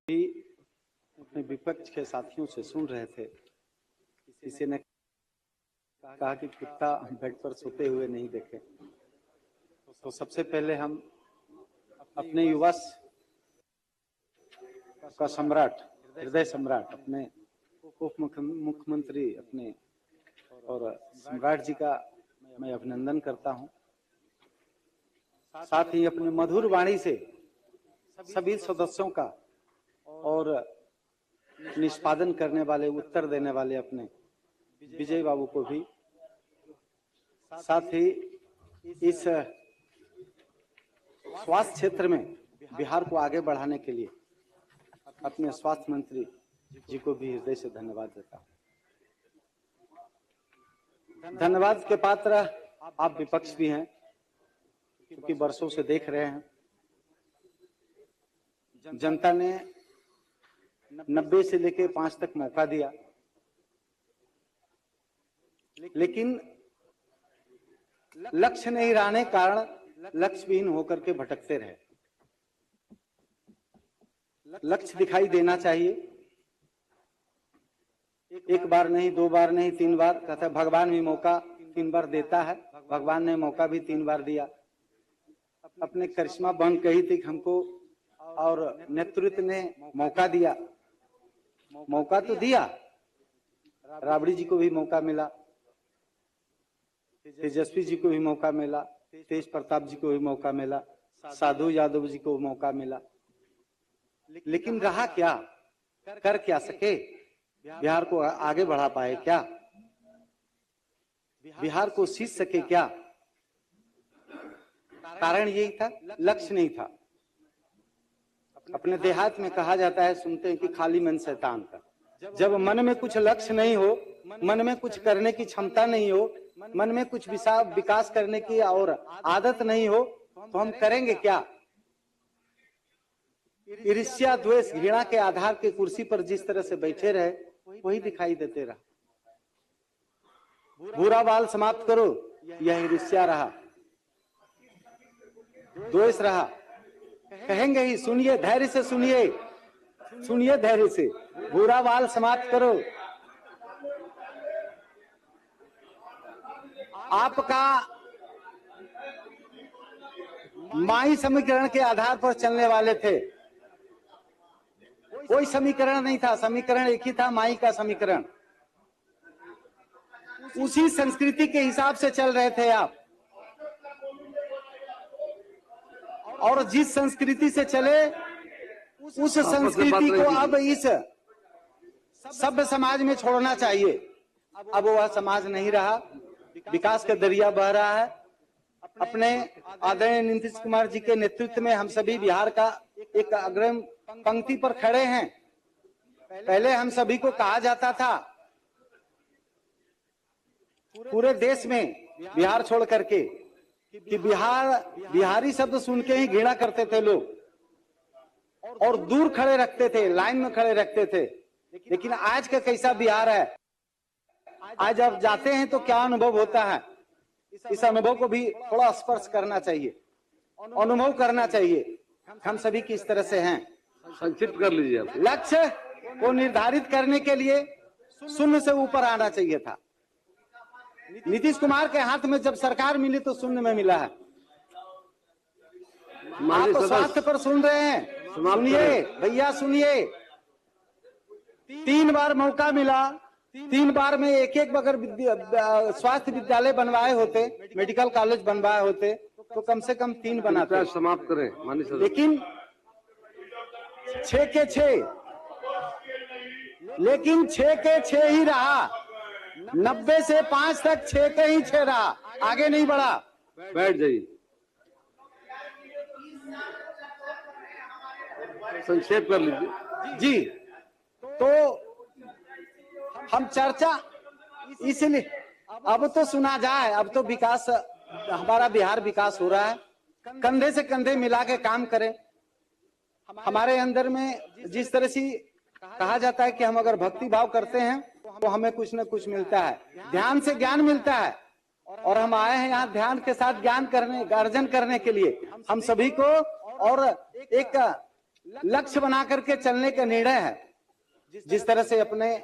भी अपने विपक्ष के साथियों से सुन रहे थे, किसी ने कहा कि कुत्ता बेड पर सोते हुए नहीं देखे। तो सबसे पहले हम अपने युवा का सम्राट, हृदय सम्राट, अपने उप मुख्यमंत्री अपने और सम्राट जी का मैं अभिनंदन करता हूं। साथ ही अपने मधुर वाणी से सभी सदस्यों का और निष्पादन करने वाले, उत्तर देने वाले अपने विजय बाबू को भी, साथ ही इस स्वास्थ्य क्षेत्र में बिहार को आगे बढ़ाने के लिए अपने स्वास्थ्य मंत्री जी को भी हृदय से धन्यवाद देता हूं। धन्यवाद के पात्र आप विपक्ष भी हैं, क्योंकि वर्षों से देख रहे हैं जनता ने 90 से लेकर 5 तक मौका दिया, लेकिन लक्ष्य नहीं रहने कारण लक्ष्यहीन होकर के भटकते रहे। लक्ष्य दिखाई देना चाहिए, एक बार नहीं, 2 बार नहीं, 3 बार। कहता है भगवान भी मौका 3 बार देता है, भगवान ने मौका भी 3 बार दिया। अपने करिश्मा बहन कही थी कि हमको, और नेतृत्व ने मौका दिया, मौका तो दिया। राबड़ी जी को भी मौका मिला, तेजस्वी जी को भी मौका मिला, तेज प्रताप जी को भी मौका मिला, साधु यादव जी को मौका मिला, लेकिन रहा क्या? कर क्या सके? बिहार को आगे बढ़ा पाए क्या? बिहार को सींच सके क्या? कारण यही था, लक्ष्य नहीं था। अपने देहात में कहा जाता है, सुनते हैं कि खाली मन शैतान का। जब मन में कुछ लक्ष्य नहीं हो, मन में कुछ करने की क्षमता नहीं हो, मन में कुछ विकास करने की और आदत नहीं हो, तो हम करेंगे क्या? ईर्ष्या, द्वेष, घृणा के आधार के कुर्सी पर जिस तरह से बैठे रहे, वही दिखाई देते रहा। बुरा बाल समाप्त करो, यह ईर्ष्या रहा, द्वेष रहा। कहेंगे ही, सुनिए, धैर्य से सुनिए, सुनिए धैर्य से। बुरा बाल समाप्त करो। आपका माई समीकरण के आधार पर चलने वाले थे, कोई समीकरण नहीं था। समीकरण एक ही था, माई का समीकरण। उसी संस्कृति के हिसाब से चल रहे थे आप, और जिस संस्कृति से चले, उस संस्कृति को अब इस सभ्य समाज में छोड़ना चाहिए। अब वह समाज नहीं रहा, विकास का दरिया बह रहा है। अपने आदरणीय नीतीश कुमार जी के नेतृत्व में हम सभी बिहार का एक अग्रिम पंक्ति पर खड़े हैं। पहले हम सभी को कहा जाता था, पूरे देश में बिहार छोड़ करके, कि बिहारी शब्द सुन के ही घृणा करते थे लोग और दूर खड़े रखते थे, लाइन में खड़े रखते थे। लेकिन आज का कैसा बिहार है? आज आप जाते हैं तो क्या अनुभव होता है? इस अनुभव को भी थोड़ा स्पर्श करना चाहिए, अनुभव करना चाहिए। हम सभी किस तरह से हैं, संक्षिप्त कर लीजिए आप। लक्ष्य को निर्धारित करने के लिए शून्य से ऊपर आना चाहिए था। नीतीश कुमार के हाथ में जब सरकार मिली तो शून्य में मिला है। आप तो स्वास्थ्य पर सुन रहे हैं, सुनिए भैया, सुनिए। 3 बार मौका मिला, 3 बार में एक अगर स्वास्थ्य विद्यालय बनवाए होते, मेडिकल कॉलेज बनवाए होते, तो कम से कम 3 बनाते। समाप्त करें माननीय सदस्य। लेकिन 6 के 6, लेकिन 6 के 6 ही रहा। 90 से 5 तक 6 के ही 6 रहा, आगे नहीं बढ़ा। बैठ जाइए, संक्षेप कर लीजिए जी। तो हम चर्चा इसलिए, अब तो सुना जाए, अब तो विकास, हमारा बिहार विकास हो रहा है। कंधे से कंधे मिला के काम करें। हमारे अंदर में जिस तरह से कहा जाता है कि हम अगर भक्ति भाव करते हैं तो हमें कुछ न कुछ मिलता है, ध्यान से ज्ञान मिलता है। और हम आए हैं यहाँ ध्यान के साथ ज्ञान करने, अर्जन करने के लिए। हम सभी को और एक लक्ष्य बना करके चलने का निर्णय है। जिस तरह से अपने